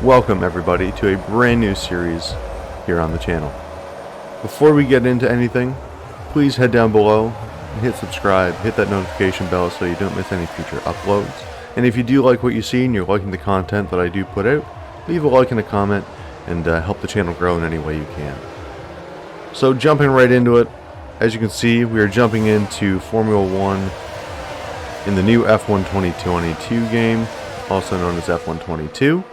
Welcome everybody to a brand new series here on the channel. Before we get into anything, please head down below and hit subscribe, hit that notification bell so you don't miss any future uploads. And if you do like what you see and you're liking the content that I do put out, leave a like and a comment and help the channel grow in any way you can. So jumping right into it, as you can see, we are jumping into Formula 1 in the new F1 2022 game, also known as F1 22.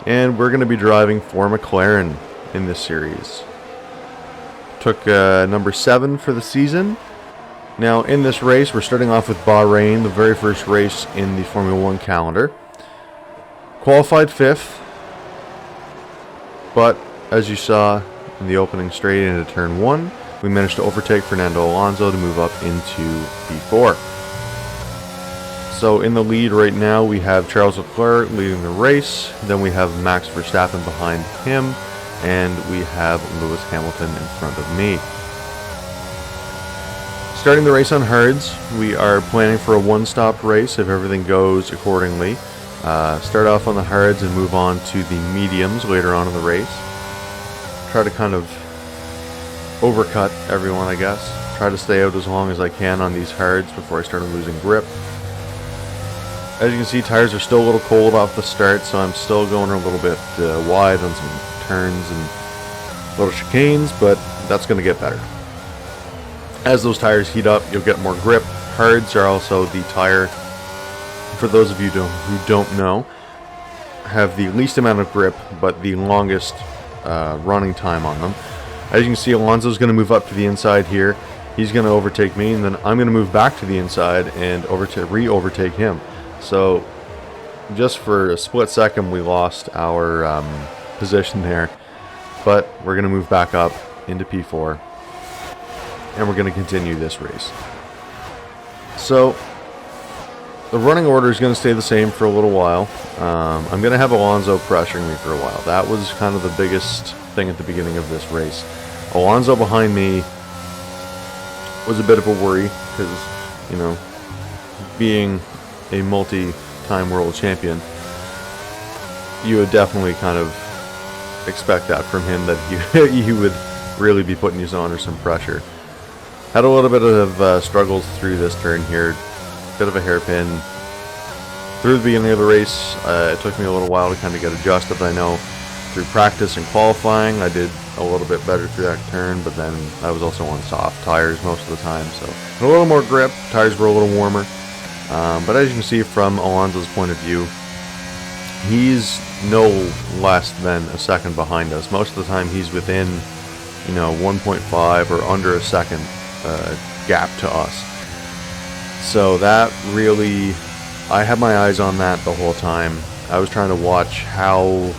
And we're going to be driving for McLaren in this series. Took number 7 for the season. Now in this race, we're starting off with Bahrain, the very first race in the Formula 1 calendar. Qualified 5th, but as you saw in the opening straight into turn 1, we managed to overtake Fernando Alonso to move up into P4. So in the lead right now we have Charles Leclerc leading the race, then we have Max Verstappen behind him, and we have Lewis Hamilton in front of me. Starting the race on hards, we are planning for a one-stop race if everything goes accordingly. Start off on the hards and move on to the mediums later on in the race. Try to kind of overcut everyone, I guess. Try to stay out as long as I can on these hards before I start losing grip. As you can see, tires are still a little cold off the start, so I'm still going a little bit wide on some turns and little chicanes, but that's going to get better. As those tires heat up, you'll get more grip. Hards are also the tire, for those of you who don't know, have the least amount of grip, but the longest running time on them. As you can see, Alonso's going to move up to the inside here. He's going to overtake me, and then I'm going to move back to the inside and re-overtake him. So just for a split second we lost our position there, but we're going to move back up into P4 and we're going to continue this race. So the running order is going to stay the same for a little while. I'm going to have Alonso pressuring me for a while. That was kind of the biggest thing at the beginning of this race. Alonso behind me was a bit of a worry because, you know, being a multi-time world champion, you would definitely kind of expect that from him, that he would really be putting you under some pressure. Had a little bit of struggles through this turn here, bit of a hairpin. Through the beginning of the race, it took me a little while to kind of get adjusted. I know through practice and qualifying I did a little bit better through that turn, but then I was also on soft tires most of the time, so a little more grip, tires were a little warmer. But as you can see from Alonso's point of view, he's no less than a second behind us. Most of the time he's within, 1.5 or under a second gap to us. So that really, I had my eyes on that the whole time. I was trying to watch how,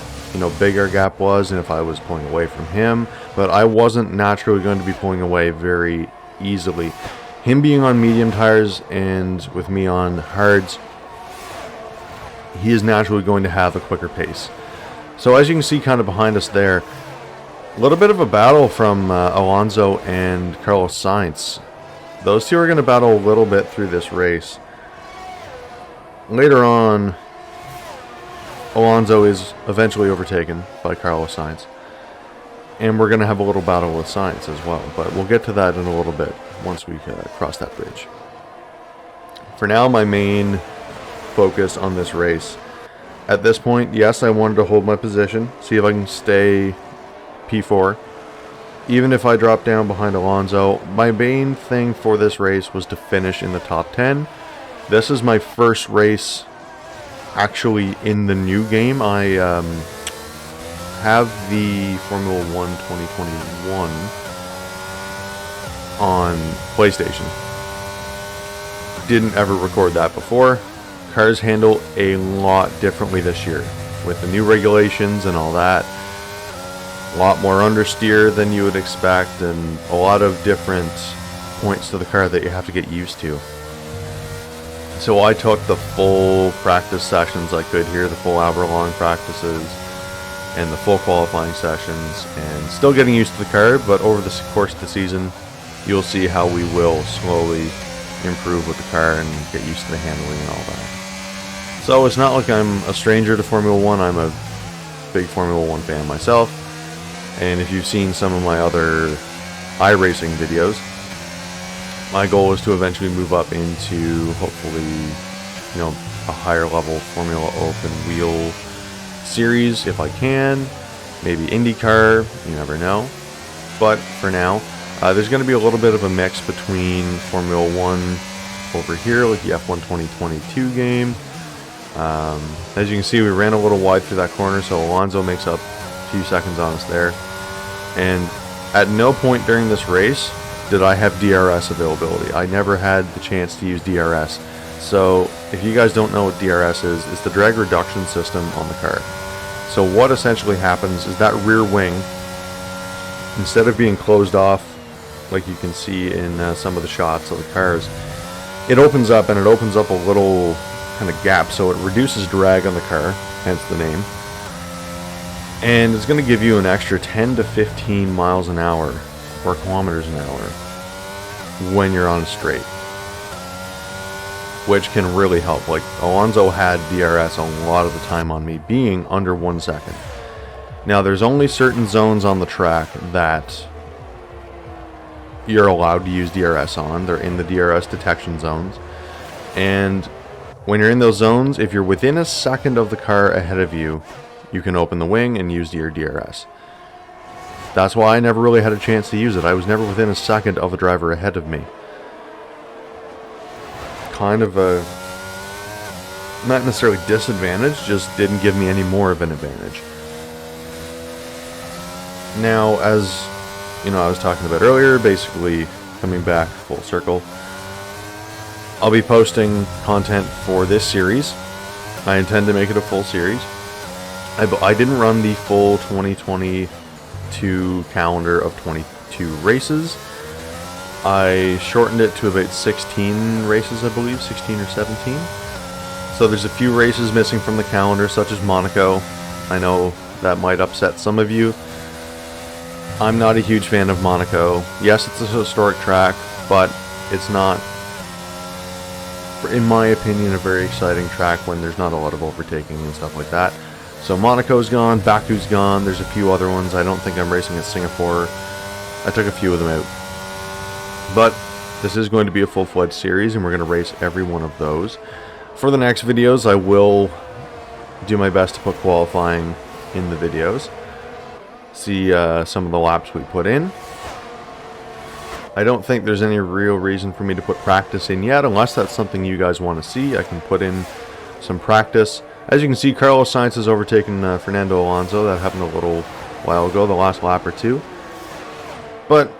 big our gap was and if I was pulling away from him, but I wasn't naturally going to be pulling away very easily. Him being on medium tires and with me on hards, he is naturally going to have a quicker pace. So as you can see kind of behind us there, a little bit of a battle from Alonso and Carlos Sainz. Those two are going to battle a little bit through this race. Later on, Alonso is eventually overtaken by Carlos Sainz. And we're going to have a little battle with Sainz as well, but we'll get to that in a little bit once we cross that bridge. For now, my main focus on this race, at this point, yes, I wanted to hold my position, see if I can stay P4. Even if I drop down behind Alonso, my main thing for this race was to finish in the top 10. This is my first race actually in the new game. I have the Formula 1 2021 on PlayStation. Didn't ever record that before. Cars handle a lot differently this year with the new regulations and all that. A lot more understeer than you would expect and a lot of different points to the car that you have to get used to. So I took the full practice sessions I could here, the full hour-long practices and the full qualifying sessions, and still getting used to the car, but over the course of the season you'll see how we will slowly improve with the car and get used to the handling and all that. So it's not like I'm a stranger to Formula 1. I'm a big Formula 1 fan myself. And if you've seen some of my other iRacing videos, my goal is to eventually move up into, hopefully, you know, a higher level Formula open wheel series if I can. Maybe IndyCar, you never know. But for now, there's going to be a little bit of a mix between Formula 1 over here, like the F1 2022 game. As you can see, we ran a little wide through that corner, so Alonso makes up a few seconds on us there. And at no point during this race did I have DRS availability. I never had the chance to use DRS. So if you guys don't know what DRS is, it's the drag reduction system on the car. So what essentially happens is that rear wing, instead of being closed off like you can see in some of the shots of the cars, it opens up, and it opens up a little kind of gap, so it reduces drag on the car, hence the name. And it's going to give you an extra 10 to 15 miles an hour or kilometers an hour when you're on a straight, which can really help. Like, Alonso had DRS a lot of the time on me, being under 1 second. Now, there's only certain zones on the track that you're allowed to use DRS on. They're in the DRS detection zones. And when you're in those zones, if you're within a second of the car ahead of you, you can open the wing and use your DRS. That's why I never really had a chance to use it. I was never within a second of the driver ahead of me. Kind of a, not necessarily disadvantage, just didn't give me any more of an advantage. Now, as you know, I was talking about earlier, basically coming back full circle, I'll be posting content for this series. I intend to make it a full series. I didn't run the full 2022 calendar of 22 races. I shortened it to about 16 races, I believe, 16 or 17. So there's a few races missing from the calendar, such as Monaco. I know that might upset some of you. I'm not a huge fan of Monaco. Yes, it's a historic track, but it's not, in my opinion, a very exciting track when there's not a lot of overtaking and stuff like that. So Monaco's gone, Baku's gone, there's a few other ones. I don't think I'm racing at Singapore. I took a few of them out. But this is going to be a full-fledged series, and we're going to race every one of those. For the next videos, I will do my best to put qualifying in the videos. See some of the laps we put in. I don't think there's any real reason for me to put practice in yet, unless that's something you guys want to see. I can put in some practice. As you can see, Carlos Sainz has overtaken Fernando Alonso. That happened a little while ago, the last lap or two. But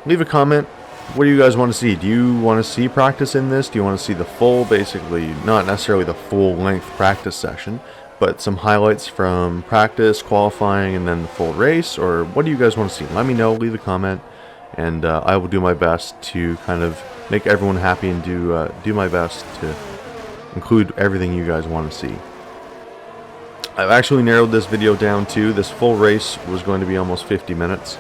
leave a comment. What do you guys want to see? Do you want to see practice in this? Do you want to see the full, basically, not necessarily the full length practice session, but some highlights from practice, qualifying, and then the full race? Or what do you guys want to see? Let me know, leave a comment, and I will do my best to kind of make everyone happy and do my best to include everything you guys want to see. I've actually narrowed this video down to, this full race was going to be almost 50 minutes.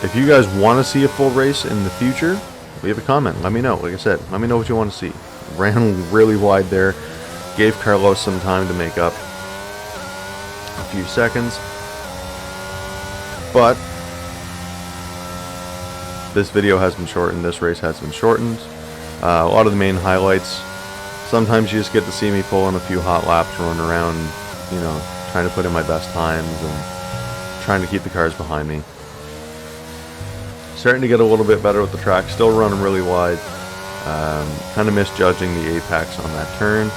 If you guys want to see a full race in the future, leave a comment. Let me know. Like I said, let me know what you want to see. Ran really wide there. Gave Carlos some time to make up a few seconds. But this video has been shortened. This race has been shortened. A lot of the main highlights. Sometimes you just get to see me pulling a few hot laps, running around, you know, trying to put in my best times and trying to keep the cars behind me. Starting to get a little bit better with the track. Still running really wide. Kind of misjudging the apex on that turn.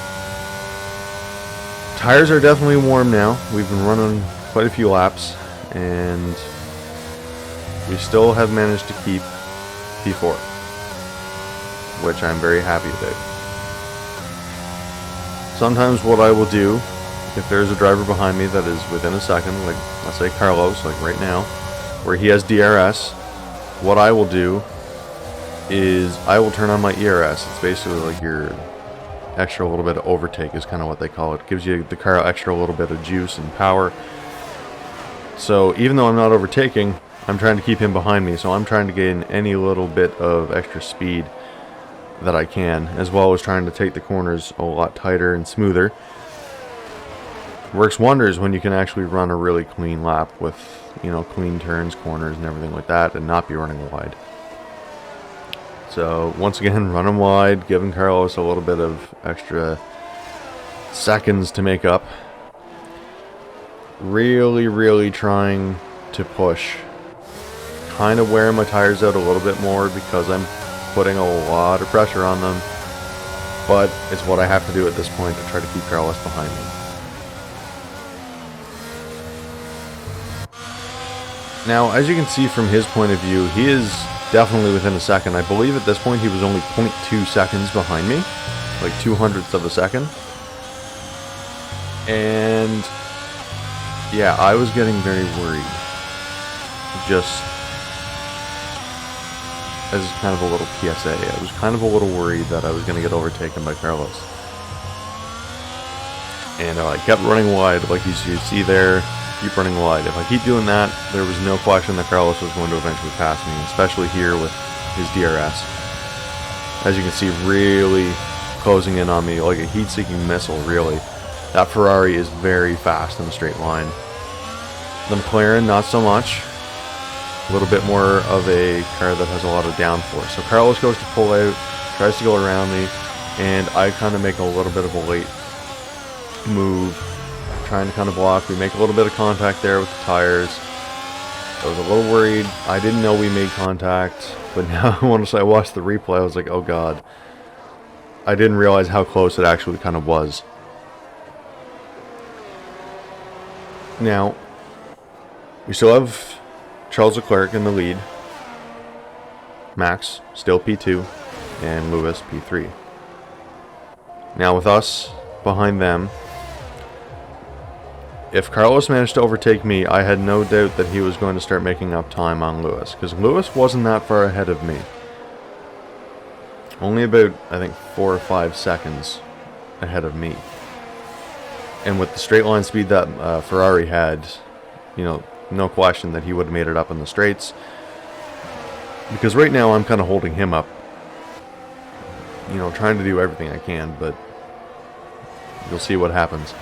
Tires are definitely warm now. We've been running quite a few laps, and we still have managed to keep P4, which I'm very happy about. Sometimes what I will do, if there's a driver behind me that is within a second, like let's say Carlos, like right now, where he has DRS, what I will do is I will turn on my ERS. It's basically like your extra little bit of overtake is kind of what they call it. Gives you the car extra little bit of juice and power. So even though I'm not overtaking, I'm trying to keep him behind me. So I'm trying to gain any little bit of extra speed that I can, as well as trying to take the corners a lot tighter and smoother. Works wonders when you can actually run a really clean lap with, you know, clean turns, corners, and everything like that, and not be running wide. So once again, running wide, giving Carlos a little bit of extra seconds to make up. Really trying to push. Kind of wearing my tires out a little bit more because I'm putting a lot of pressure on them. But it's what I have to do at this point to try to keep Carlos behind me. Now, as you can see from his point of view, he is definitely within a second. I believe at this point he was only 0.2 seconds behind me. Like 200ths of a second. And yeah, I was getting very worried. Just as kind of a little PSA, I was kind of a little worried that I was going to get overtaken by Carlos. And I kept running wide, like you see there. Keep running wide. If I keep doing that, there was no question that Carlos was going to eventually pass me, especially here with his DRS. As you can see, really closing in on me like a heat-seeking missile, really. That Ferrari is very fast in a straight line. The McLaren, not so much. A little bit more of a car that has a lot of downforce. So Carlos goes to pull out, tries to go around me, and I kind of make a little bit of a late move, trying to kind of block. We make a little bit of contact there with the tires. I was a little worried. I didn't know we made contact, but now once I watched the replay, I was like, oh god. I didn't realize how close it actually kind of was. Now, we still have Charles Leclerc in the lead. Max still P2, and Lewis P3. Now with us behind them, if Carlos managed to overtake me, I had no doubt that he was going to start making up time on Lewis, because Lewis wasn't that far ahead of me. Only about, I think, 4 or 5 seconds ahead of me. And with the straight line speed that Ferrari had, you know, no question that he would have made it up in the straights. Because right now I'm kind of holding him up. You know, trying to do everything I can, but you'll see what happens.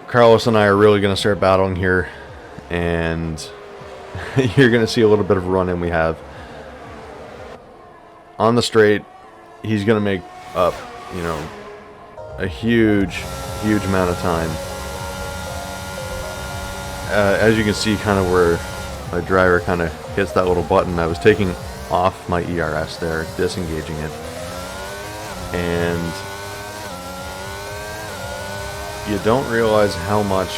Carlos and I are really going to start battling here, and you're going to see a little bit of a run-in we have. On the straight, he's going to make up, you know, a huge amount of time. As you can see, kind of where my driver kind of hits that little button, I was taking off my ERS there, disengaging it. And you don't realize how much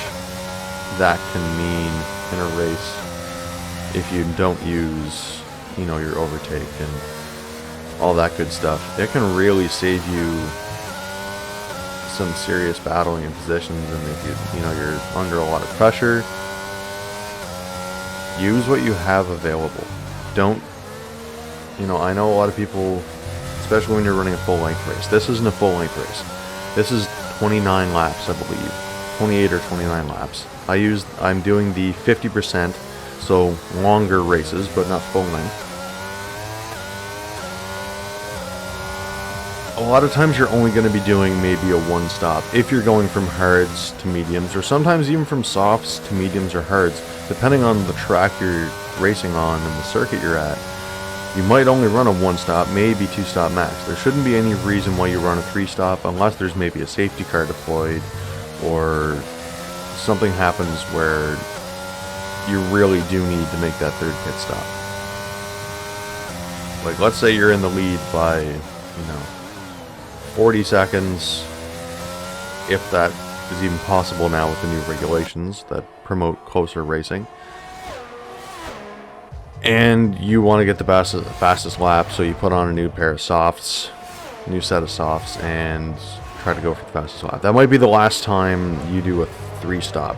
that can mean in a race if you don't use, you know, your overtake and all that good stuff. It can really save you some serious battling in positions, and if you know, you're under a lot of pressure, use what you have available. Don't, you know, I know a lot of people, especially when you're running a full length race. This isn't a full length race. This is 29 laps, I believe. 28 or 29 laps. I'm doing the 50%, so longer races, but not full length. A lot of times you're only going to be doing maybe a one stop if you're going from hards to mediums, or sometimes even from softs to mediums or hards, depending on the track you're racing on and the circuit you're at. You might only run a one stop, maybe two stop max. There shouldn't be any reason why you run a three stop unless there's maybe a safety car deployed or something happens where you really do need to make that third pit stop. Like, let's say you're in the lead by, you know, 40 seconds, if that is even possible now with the new regulations that promote closer racing. And you want to get the fastest lap, so you put on a new pair of softs, new set of softs, and try to go for the fastest lap. That might be the last time you do a three stop.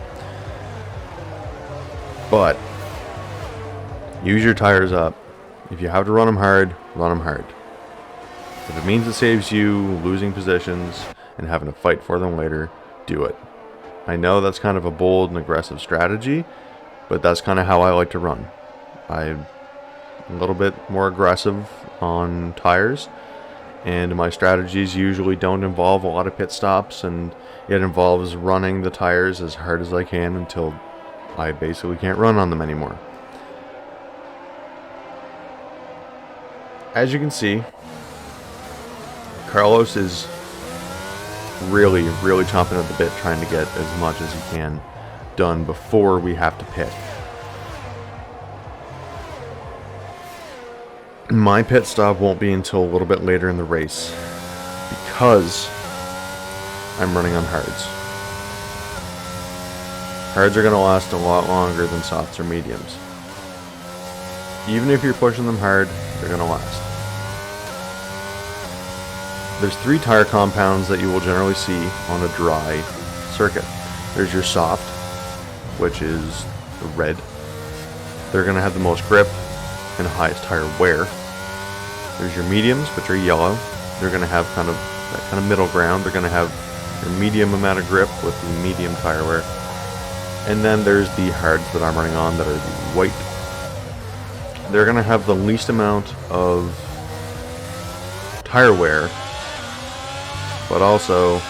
But use your tires up. If you have to run them hard, run them hard. If it means it saves you losing positions and having to fight for them later, do it. I know that's kind of a bold and aggressive strategy, but that's kind of how I like to run. I'm a little bit more aggressive on tires, And my strategies usually don't involve a lot of pit stops, and it involves running the tires as hard as I can until I basically can't run on them anymore. As you can see, Carlos is really chomping at the bit, trying to get as much as he can done before we have to pit. My pit stop won't be until a little bit later in the race because I'm running on hards. Hards are going to last a lot longer than softs or mediums. Even if you're pushing them hard, they're going to last. There's 3 tire compounds that you will generally see on a dry circuit. There's your soft, which is the red. They're going to have the most grip and highest tire wear. There's your mediums, which are yellow. They're going to have kind of that kind of middle ground. They're going to have your medium amount of grip with the medium tire wear. And then there's the hards that I'm running on that are the white. They're going to have the least amount of tire wear, but also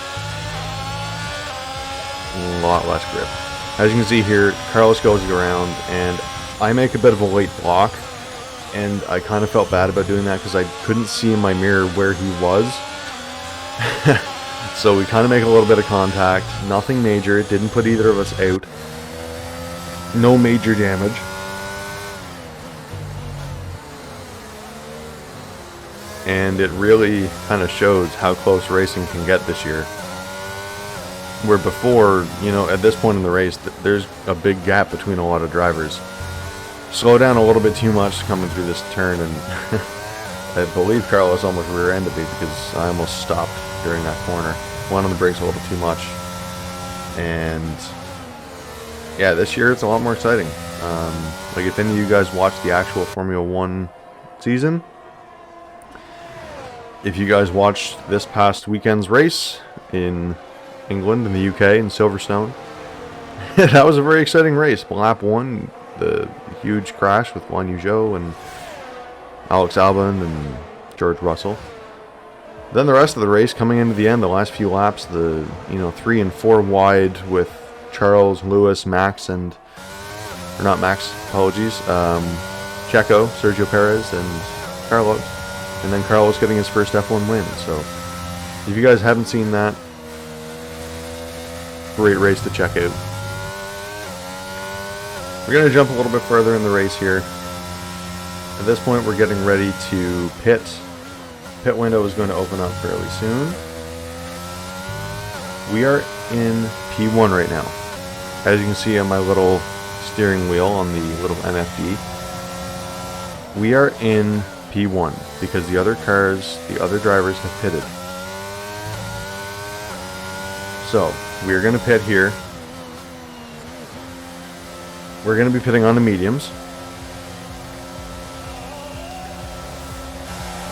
a lot less grip. As you can see here, Carlos goes around, and I make a bit of a late block, and I kind of felt bad about doing that because I couldn't see in my mirror where he was. So we kind of make a little bit of contact. Nothing major. It didn't put either of us out. No major damage. And it really kind of shows how close racing can get this year. Where before, you know, at this point in the race, there's a big gap between a lot of drivers. Slow down a little bit too much coming through this turn, and I believe Carlos almost rear-ended me because I almost stopped during that corner. Went on the brakes a little too much. And yeah, this year it's a lot more exciting. Like if any of you guys watched the actual Formula 1 season, if you guys watched this past weekend's race in England and the UK in Silverstone, that was a very exciting race. Lap 1, the huge crash with Guan Yu Zhou and Alex Albon and George Russell. Then the rest of the race, coming into the end, the last few laps, the 3 and 4 wide with Charles, Lewis, Max, and Checo, Sergio Perez, and Carlos. And then Carlos getting his first F1 win. So if you guys haven't seen that, great race to check out. We're going to jump a little bit further in the race here. At this point, we're getting ready to pit. Pit window is going to open up fairly soon. We are in P1 right now. As you can see on my little steering wheel on the little MFD, we are in P1 because the other cars, the other drivers have pitted. So, we're going to pit here. We're going to be pitting on the mediums,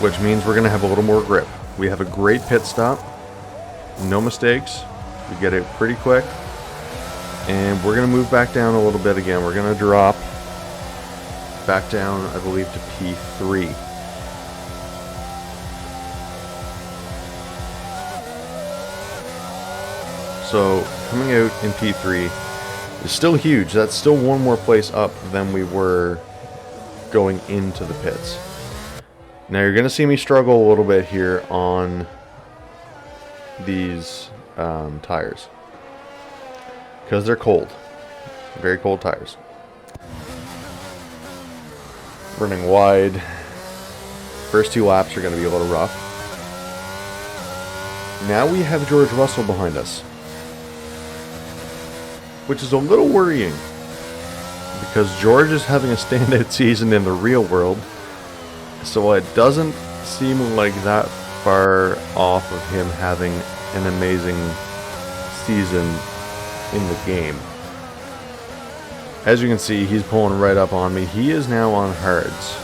which means we're going to have a little more grip. We have a great pit stop, no mistakes, we get it pretty quick, and we're going to move back down a little bit again. We're going to drop back down, I believe, to P3. So, coming out in P3 is still huge. That's still one more place up than we were going into the pits. Now, you're going to see me struggle a little bit here on these tires because they're cold. Very cold tires. Running wide. First 2 laps are going to be a little rough. Now we have George Russell behind us, which is a little worrying because George is having a standout season in the real world, so it doesn't seem like that far off of him having an amazing season in the game. As you can see, he's pulling right up on me. He is now on hards.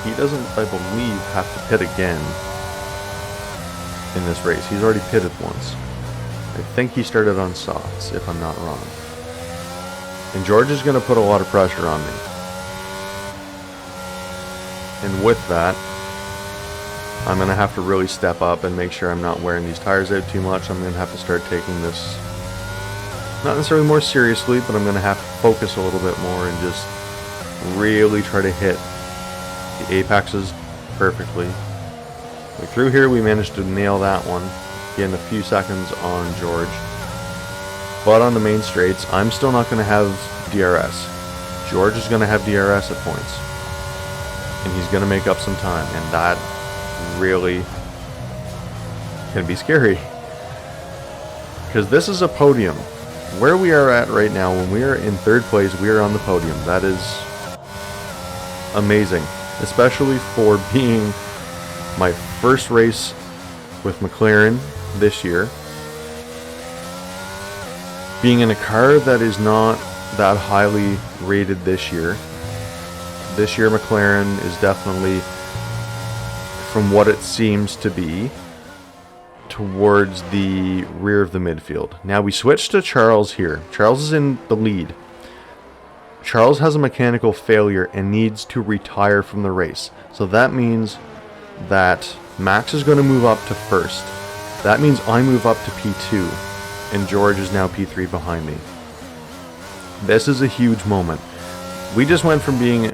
He doesn't, I believe, have to pit again in this race. He's already pitted once. I think he started on softs, if I'm not wrong. And George is going to put a lot of pressure on me. And with that, I'm going to have to really step up and make sure I'm not wearing these tires out too much. I'm going to have to start taking this, not necessarily more seriously, but I'm going to have to focus a little bit more and just really try to hit the apexes perfectly. Like through here, we managed to nail that one, getting a few seconds on George. But on the main straights, I'm still not going to have DRS. George is going to have DRS at points. And he's going to make up some time, and that really can be scary. Because this is a podium. Where we are at right now, when we are in third place, we are on the podium. That is amazing. Especially for being my first race with McLaren this year. Being in a car that is not that highly rated this year. This year McLaren is definitely, from what it seems to be, towards the rear of the midfield. Now we switch to Charles here. Charles is in the lead. Charles has a mechanical failure and needs to retire from the race. So that means that Max is going to move up to first. That means I move up to P2, and George is now P3 behind me. This is a huge moment. We just went from being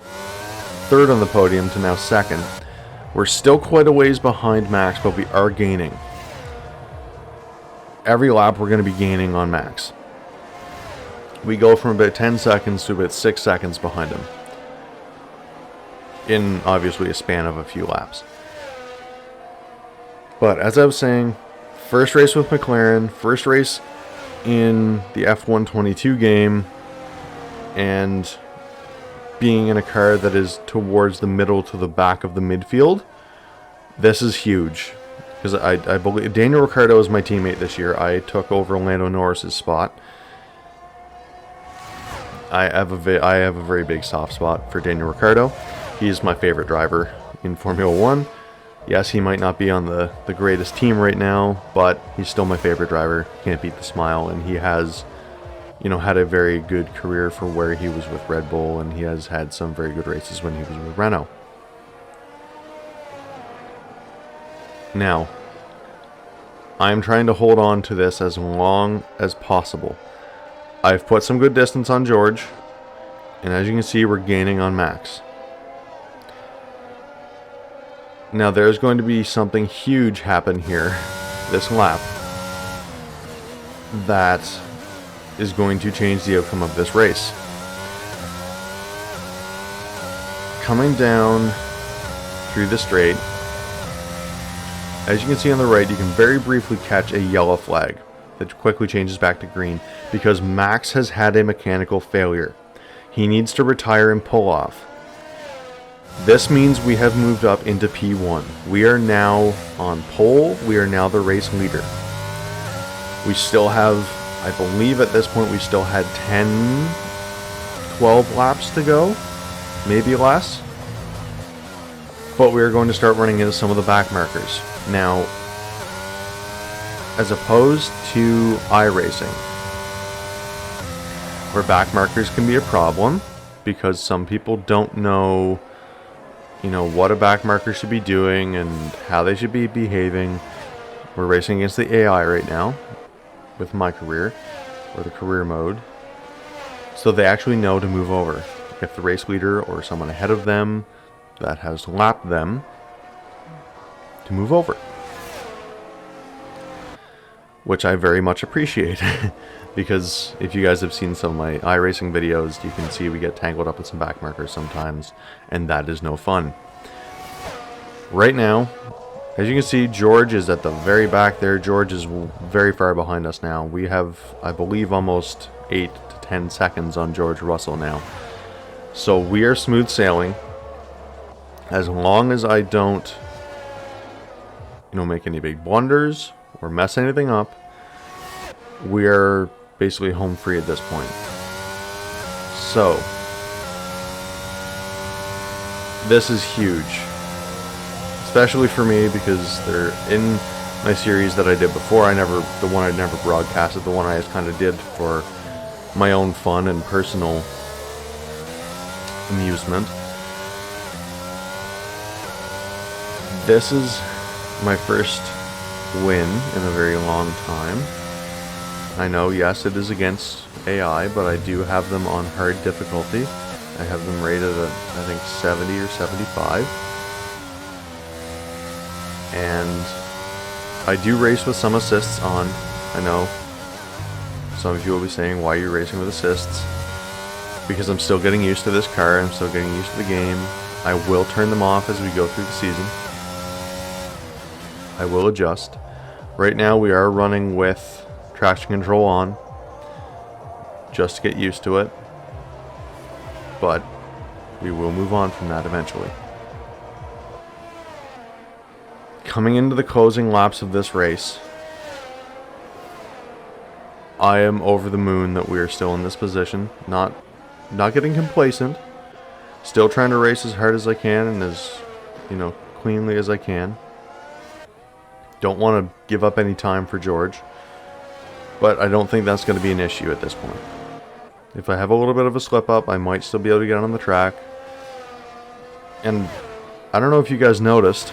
third on the podium to now second. We're still quite a ways behind Max, but we are gaining. Every lap we're going to be gaining on Max. We go from about 10 seconds to about 6 seconds behind him. In obviously a span of a few laps. But as I was saying, first race with McLaren, first race in the F122 game, and being in a car that is towards the middle to the back of the midfield, this is huge. Because I believe Daniel Ricciardo is my teammate this year. I took over Lando Norris's spot. I have a very big soft spot for Daniel Ricciardo. He's my favorite driver in Formula 1. Yes, he might not be on the greatest team right now, but he's still my favorite driver. Can't beat the smile, and he has, had a very good career for where he was with Red Bull, and he has had some very good races when he was with Renault. Now, I'm trying to hold on to this as long as possible. I've put some good distance on George, and as you can see, we're gaining on Max. Now, there's going to be something huge happen here this lap that is going to change the outcome of this race. Coming down through the straight, as you can see on the right, you can very briefly catch a yellow flag that quickly changes back to green because Max has had a mechanical failure. He needs to retire and pull off. This means we have moved up into P1. We are now on pole. We are now the race leader. We still have, I believe at this point, we still had 10, 12 laps to go. Maybe less. But we're going to start running into some of the back markers. Now, as opposed to iRacing, where back markers can be a problem because some people don't know, what a back marker should be doing and how they should be behaving. We're racing against the AI right now with my career, or the career mode. So they actually know to move over. If the race leader or someone ahead of them that has lapped them, to move over. Which I very much appreciate. Because if you guys have seen some of my iRacing videos, you can see we get tangled up with some back markers sometimes, and that is no fun. Right now, as you can see, George is at the very back there. George is very far behind us now. We have, I believe, almost 8 to 10 seconds on George Russell now. So we are smooth sailing. As long as I don't, make any big blunders or mess anything up, we are basically home free at this point. So, this is huge. Especially for me because they're in my series that I did before. The one I never broadcasted, the one I just kind of did for my own fun and personal amusement. This is my first win in a very long time. I know, yes, it is against AI, but I do have them on hard difficulty. I have them rated at, I think, 70 or 75. And I do race with some assists on. I know some of you will be saying, why are you racing with assists? Because I'm still getting used to this car, I'm still getting used to the game. I will turn them off as we go through the season. I will adjust. Right now we are running with traction control on, just to get used to it. But we will move on from that eventually. Coming into the closing laps of this race, I am over the moon that we are still in this position. Not getting complacent. Still trying to race as hard as I can and as, cleanly as I can. Don't want to give up any time for George. But I don't think that's going to be an issue at this point. If I have a little bit of a slip up, I might still be able to get on the track. And I don't know if you guys noticed,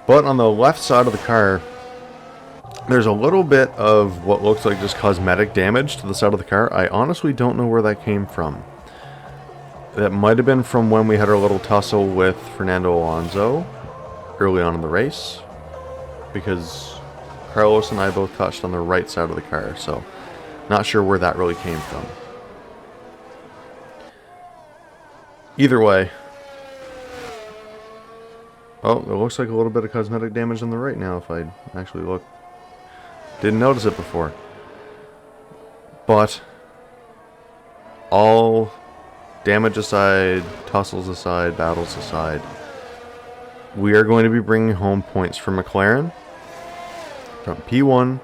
but on the left side of the car, there's a little bit of what looks like just cosmetic damage to the side of the car. I honestly don't know where that came from. That might have been from when we had our little tussle with Fernando Alonso early on in the race, because Carlos and I both touched on the right side of the car, so not sure where that really came from. Either way, oh, it looks like a little bit of cosmetic damage on the right now if I actually look. Didn't notice it before. But all damage aside, tussles aside, battles aside, we are going to be bringing home points for McLaren from P1,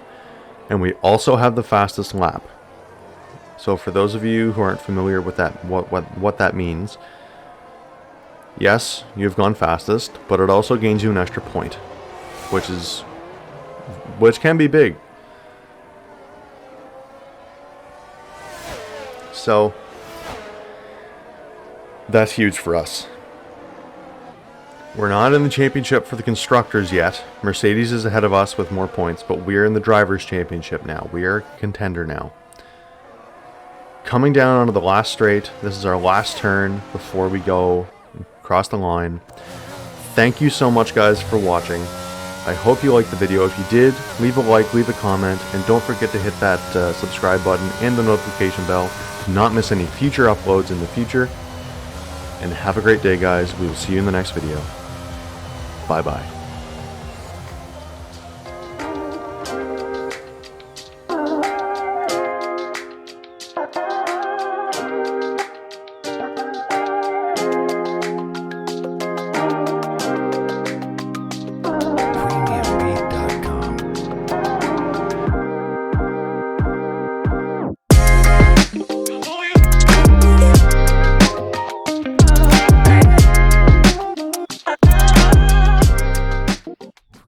and we also have the fastest lap. So for those of you who aren't familiar with that, what that means, yes, you've gone fastest, but it also gains you an extra point, which can be big. So that's huge for us. We're not in the championship for the constructors yet. Mercedes is ahead of us with more points, but we're in the drivers' championship now. We are a contender now. Coming down onto the last straight, this is our last turn before we go across the line. Thank you so much, guys, for watching. I hope you liked the video. If you did, leave a like, leave a comment, and don't forget to hit that subscribe button and the notification bell to not miss any future uploads in the future. And have a great day, guys. We will see you in the next video. Bye-bye.